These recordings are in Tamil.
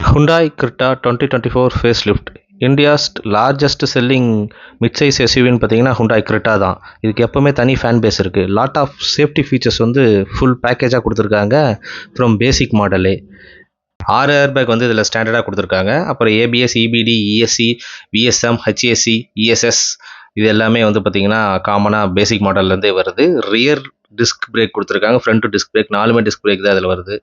Hyundai Creta 2024 facelift India's largest selling mid size எஸ்யூவின்னு பார்த்தீங்கன்னா Hyundai Creta தான். இதுக்கு எப்போவுமே தனி ஃபேன் பேஸ் இருக்குது. லாட் ஆஃப் சேஃப்டி ஃபீச்சர்ஸ் வந்து ஃபுல் பேக்கேஜாக கொடுத்துருக்காங்க. ஃப்ரம் பேசிக் மாடலே 6 ஏர் பேக் வந்து இதில் ஸ்டாண்டர்டாக கொடுத்துருக்காங்க. அப்புறம் ABS, EBD, ESC, VSM, HAC, ESS இது எல்லாமே வந்து பார்த்திங்கன்னா காமனாக பேசிக் மாடல்லேருந்தே வருது. ரியர் டிஸ்க் பிரேக் கொடுத்துருக்காங்க, ஃப்ரண்ட் டிஸ்க் பிரேக் 4மே டிஸ்க் பிரேக் தான் இதில் வருது.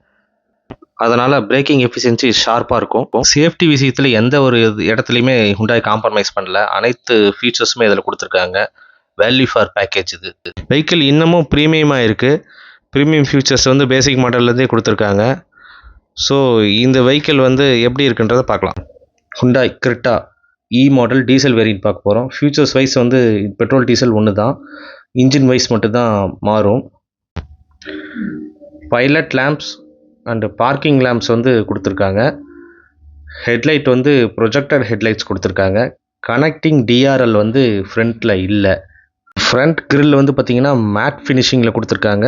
அதனால் பிரேக்கிங் எஃபிஷியன்சி ஷார்ப்பாக இருக்கும். சேஃப்டி விஷயத்தில் எந்த ஒரு இடத்துலையுமே Hyundai காம்ப்ரமைஸ் பண்ணல. அனைத்து ஃபீச்சர்ஸுமே இதில் கொடுத்துருக்காங்க. வேல்யூ ஃபார் பேக்கேஜ் இது. வெஹிக்கிள் இன்னமும் ப்ரீமியமாக இருக்குது. ப்ரீமியம் ஃபீச்சர்ஸ் வந்து பேசிக் மாடல்லேருந்தே கொடுத்துருக்காங்க. ஸோ இந்த வெஹிக்கிள் வந்து எப்படி இருக்குன்றதை பார்க்கலாம். Hyundai Creta model diesel variant பார்க்க போகிறோம். ஃபியூச்சர்ஸ் வைஸ் வந்து பெட்ரோல் டீசல் ஒன்று தான். இன்ஜின் வைஸ் மட்டும்தான் மாறும். Pilot lamps and parking lamps வந்து கொடுத்துருக்காங்க. ஹெட்லைட் வந்து ப்ரொஜெக்டர் ஹெட்லைட்ஸ் கொடுத்துருக்காங்க. கனெக்டிங் டிஆர்எல் வந்து ஃப்ரண்ட்டில் இல்லை. ஃப்ரண்ட் கிரில் வந்து பார்த்திங்கன்னா மேட் ஃபினிஷிங்கில் கொடுத்துருக்காங்க.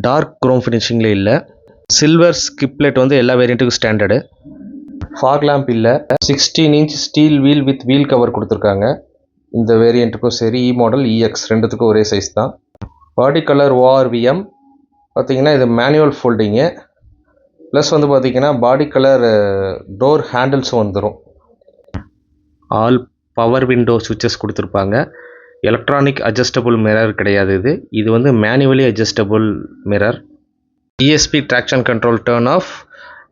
டார்க் குரோம் ஃபினிஷிங்கில் இல்லை. சில்வர் ஸ்கிப்லெட் வந்து எல்லா வேரியண்ட்டுக்கும் ஸ்டாண்டர்டு. ஃபாக் லேம்ப் இல்லை. 16 inch steel wheel with wheel cover கொடுத்துருக்காங்க. இந்த வேரியண்ட்டுக்கும் சரி மாடல் EX ரெண்டுத்துக்கும் ஒரே சைஸ் தான். பாடி கலர் ORVM பார்த்திங்கன்னா இது மேனுவல் ஃபோல்டிங்கு. ப்ளஸ் வந்து பார்த்திங்கன்னா பாடி கலர் டோர் ஹேண்டில்ஸும் வந்துடும். ஆல் பவர் விண்டோ சுவிட்சஸ் கொடுத்துருப்பாங்க. எலக்ட்ரானிக் அட்ஜஸ்டபுள் மிரர் கிடையாது இது. இது வந்து manually adjustable mirror. ESP traction control turn off,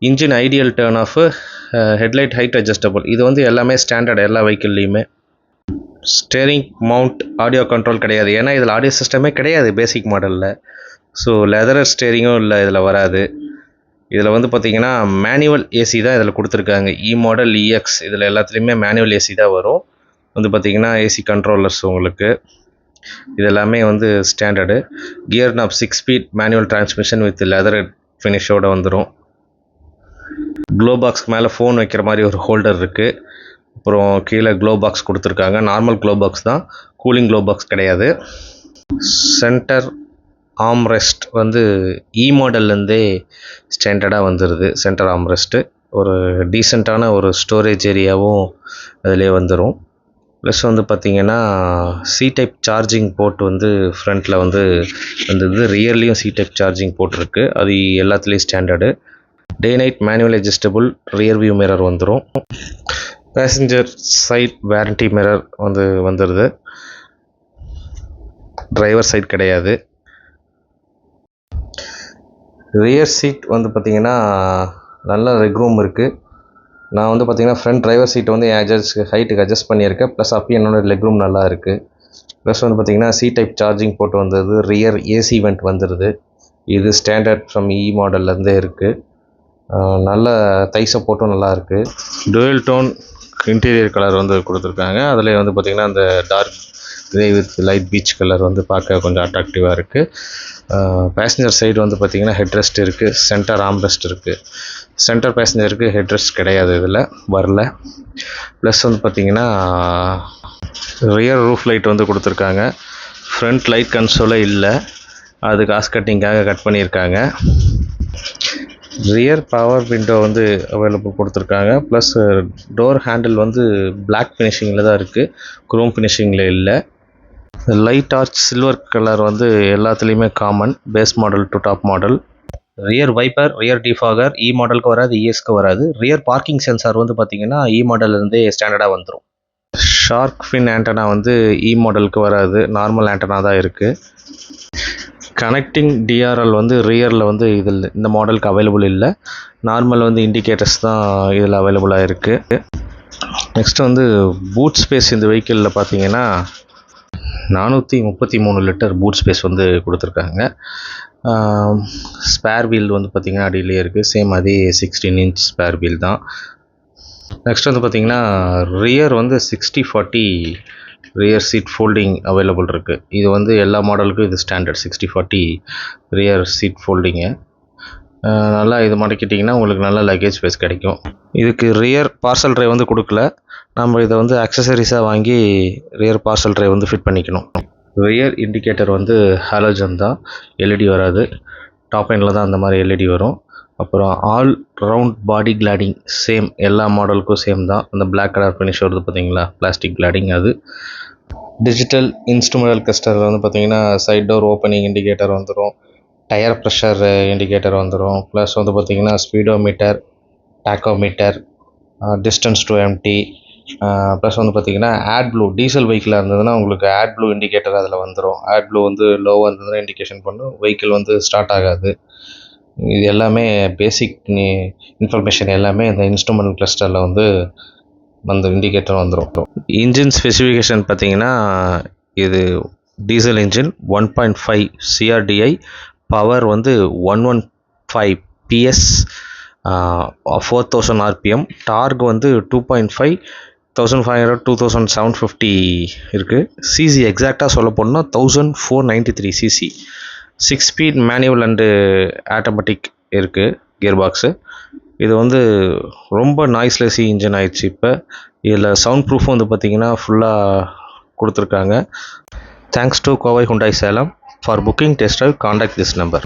engine ideal turn off, headlight height adjustable. இது வந்து எல்லாமே ஸ்டாண்டர்ட் எல்லா வெஹிக்கிள்லேயுமே. ஸ்டேரிங் மவுண்ட் ஆடியோ கண்ட்ரோல் கிடையாது. ஏன்னா இதில் ஆடியோ சிஸ்டமே கிடையாது பேசிக் மாடலில். ஸோ லெதர் ஸ்டேரிங்கும் இல்லை, இதில் வராது. இதில் வந்து பார்த்திங்கன்னா மேனுவல் ஏசி தான் இதில் கொடுத்துருக்காங்க. மாடல் EX இதில் எல்லாத்துலேயுமே மேனுவல் ஏசி தான் வரும். வந்து பார்த்திங்கன்னா ஏசி கண்ட்ரோலர்ஸ் உங்களுக்கு இது எல்லாமே வந்து standard. Gear knob 6 speed manual transmission with leather ஃபினிஷோடு வந்துடும். க்ளோ பாக்ஸ்க்கு மேலே ஃபோன் வைக்கிற மாதிரி ஒரு ஹோல்டர் இருக்குது. அப்புறம் கீழே க்ளோ பாக்ஸ் கொடுத்துருக்காங்க. நார்மல் க்ளோ பாக்ஸ் தான், கூலிங் க்ளோ பாக்ஸ் கிடையாது. சென்டர் ஆம்ரெஸ்ட் வந்து மாடல்லேருந்தே ஸ்டாண்டர்டாக வந்துடுது. சென்டர் ஆம்ரெஸ்ட்டு ஒரு டீசெண்டான ஒரு ஸ்டோரேஜ் ஏரியாவும் அதிலே வந்துடும். ப்ளஸ் வந்து பார்த்திங்கன்னா C-டைப் சார்ஜிங் போர்ட் வந்து ஃப்ரண்ட்டில் வந்து வந்தது. ரியர்லேயும் C-டைப் சார்ஜிங் போர்ட் இருக்குது. அது எல்லாத்துலேயும் standard. Day night manual adjustable rear view mirror வந்துடும். பேசஞ்சர் சைட் வாரண்டி மிரர் வந்துடுது. டிரைவர் சைட் கிடையாது. ரியர் சீட் வந்து பார்த்திங்கன்னா நல்ல ரெக்ரூம் இருக்குது. நான் வந்து பார்த்திங்கன்னா ஃப்ரண்ட் டிரைவர் சீட்டை வந்து ஹைட்டுக்கு அட்ஜஸ்ட் பண்ணியிருக்கேன். ப்ளஸ் அப்பயும் என்னோட லெக்ரூம் நல்லா இருக்குது. ப்ளஸ் வந்து பார்த்திங்கன்னா C-டைப் சார்ஜிங் போர்ட் வந்தது. ரியர் ஏசி வெண்ட் வந்துடுது. இது ஸ்டாண்டர்ட் ஃப்ரம் மாடல்லேருந்தே இருக்குது. நல்ல தை சப்போர்ட்டும் நல்லா இருக்குது. டுவெல் டோன் இன்டீரியர் கலர் வந்து கொடுத்துருக்காங்க. அதில் வந்து பார்த்திங்கன்னா அந்த dark grey with light peach colour வந்து பார்க்க கொஞ்சம் அட்ராக்டிவாக இருக்குது. பேசஞ்சர் சைடு வந்து பார்த்திங்கன்னா ஹெட்ரெஸ்ட் இருக்குது. சென்டர் ஆம்ரெஸ்ட் இருக்குது. சென்டர் பேசஞ்சருக்கு ஹெட்ரெஸ்ட் கிடையாது, இதில் வரல. ப்ளஸ் வந்து பார்த்திங்கன்னா ரியர் ரூஃப் லைட் வந்து கொடுத்துருக்காங்க. ஃப்ரண்ட் லைட் கன்சோலே இல்லை, அது காசு கட்டிங்காக கட் பண்ணியிருக்காங்க. ரியர் பவர் விண்டோ வந்து அவைலபிள் கொடுத்துருக்காங்க. ப்ளஸ் டோர் ஹேண்டில் வந்து பிளாக் ஃபினிஷிங்கில் தான் இருக்குது, குரோம் ஃபினிஷிங்கில் இல்லை. லைட் ஆர்ச் சில்வர் கலர் வந்து எல்லாத்துலேயுமே common, base model to top model. Rear wiper, rear defogger மாடலுக்கு வராது, ESக்கு வராது. ரியர் பார்க்கிங் சென்சார் வந்து பார்த்திங்கன்னா மாடல்லேருந்தே ஸ்டாண்டர்டாக வந்துடும். ஷார்க் ஃபின் ஆண்டனா வந்து மாடலுக்கு வராது, நார்மல் ஆண்டனா தான் இருக்குது. கனெக்டிங் டிஆர்எல் வந்து ரியரில் வந்து இதில் இந்த மாடலுக்கு அவைலபிள் இல்லை. நார்மல் வந்து இண்டிகேட்டர்ஸ் தான் இதில் அவைலபிளாக இருக்குது. நெக்ஸ்ட் வந்து பூட் ஸ்பேஸ் இந்த வெஹிக்கிளில் பார்த்திங்கன்னா 433 லிட்டர் பூட் ஸ்பேஸ் வந்து கொடுத்துருக்காங்க. ஸ்பேர் வீல் வந்து பார்த்திங்கன்னா அடியிலே இருக்குது. சேம் அதே 16 இன்ச் ஸ்பேர் வீல் தான். நெக்ஸ்ட் வந்து பார்த்திங்கன்னா ரியர் வந்து 60/40 ரியர் சீட் ஃபோல்டிங் அவைலபிள் இருக்குது. இது வந்து எல்லா மாடலுக்கும் இது ஸ்டாண்டர்ட் 60/40 ரியர் சீட் ஃபோல்டிங்கு. நல்லா இது மடக்கிட்டிங்கன்னா உங்களுக்கு நல்ல லக்கேஜ் ஸ்பேஸ் கிடைக்கும். இதுக்கு ரியர் பார்சல் ட்ரை வந்து கொடுக்கல. நம்ம இதை வந்து அக்சசரிஸாக வாங்கி ரியர் பார்சல் ட்ரை வந்து ஃபிட் பண்ணிக்கணும். ரியர் இண்டிகேட்டர் வந்து ஹாலோஜன் தான், LED வராது. டாப் எண்டில் தான் அந்த மாதிரி LED வரும். அப்புறம் ஆல் ரவுண்ட் பாடி கிளாடிங் சேம், எல்லா மாடலுக்கும் சேம் தான். அந்த Black கலர் ஃபினிஷ் வருது பார்த்தீங்களா, பிளாஸ்டிக் கிளாடிங் அது. டிஜிட்டல் இன்ஸ்ட்ருமெண்டல் கிளஸ்டரில் வந்து பார்த்தீங்கன்னா சைட் டோர் ஓப்பனிங் இண்டிகேட்டர் வந்துடும், டயர் ப்ரெஷர் இண்டிகேட்டர் வந்துடும், ப்ளஸ் வந்து பார்த்தீங்கன்னா speedometer, tachometer, distance to empty, plus வந்து பார்த்தீங்கன்னா ஆட் ப்ளூ. டீசல் வெஹிக்கிளாக இருந்ததுன்னா உங்களுக்கு ஆட் ப்ளூ இண்டிகேட்டர் அதில் வந்துடும். ஆட் ப்ளூ வந்து லோவாக இருந்ததுன்னா இண்டிகேஷன் பண்ணும், வெஹிக்கிள் வந்து ஸ்டார்ட் ஆகாது. இது எல்லாமே பேசிக் இன்ஃபர்மேஷன் எல்லாமே இந்த இன்ஸ்ட்ருமெண்டல் கிளஸ்டரில் வந்து அந்த இண்டிகேட்டர் வந்துடும். இன்ஜின் ஸ்பெசிஃபிகேஷன் பார்த்தீங்கன்னா இது டீசல் இன்ஜின் 1.5 CRDI, பவர் வந்து 115 PS, 4000 RPM, டார்க் வந்து 2.5, 1500 2750 இருக்குது. சிசி எக்ஸாக்டாக சொல்ல போனால் 1493 CC. 6 speed manual and automatic இருக்குது கியர் பாக்ஸு. இது வந்து ரொம்ப நாய்ஸ்லெஸ் இன்ஜின் ஆயிடுச்சு இப்போ. இதில் சவுண்ட் ப்ரூஃபும் வந்து பார்த்திங்கன்னா ஃபுல்லாக கொடுத்துருக்காங்க. Thanks to Kovai Hyundai Salem. For booking test drive contact this number.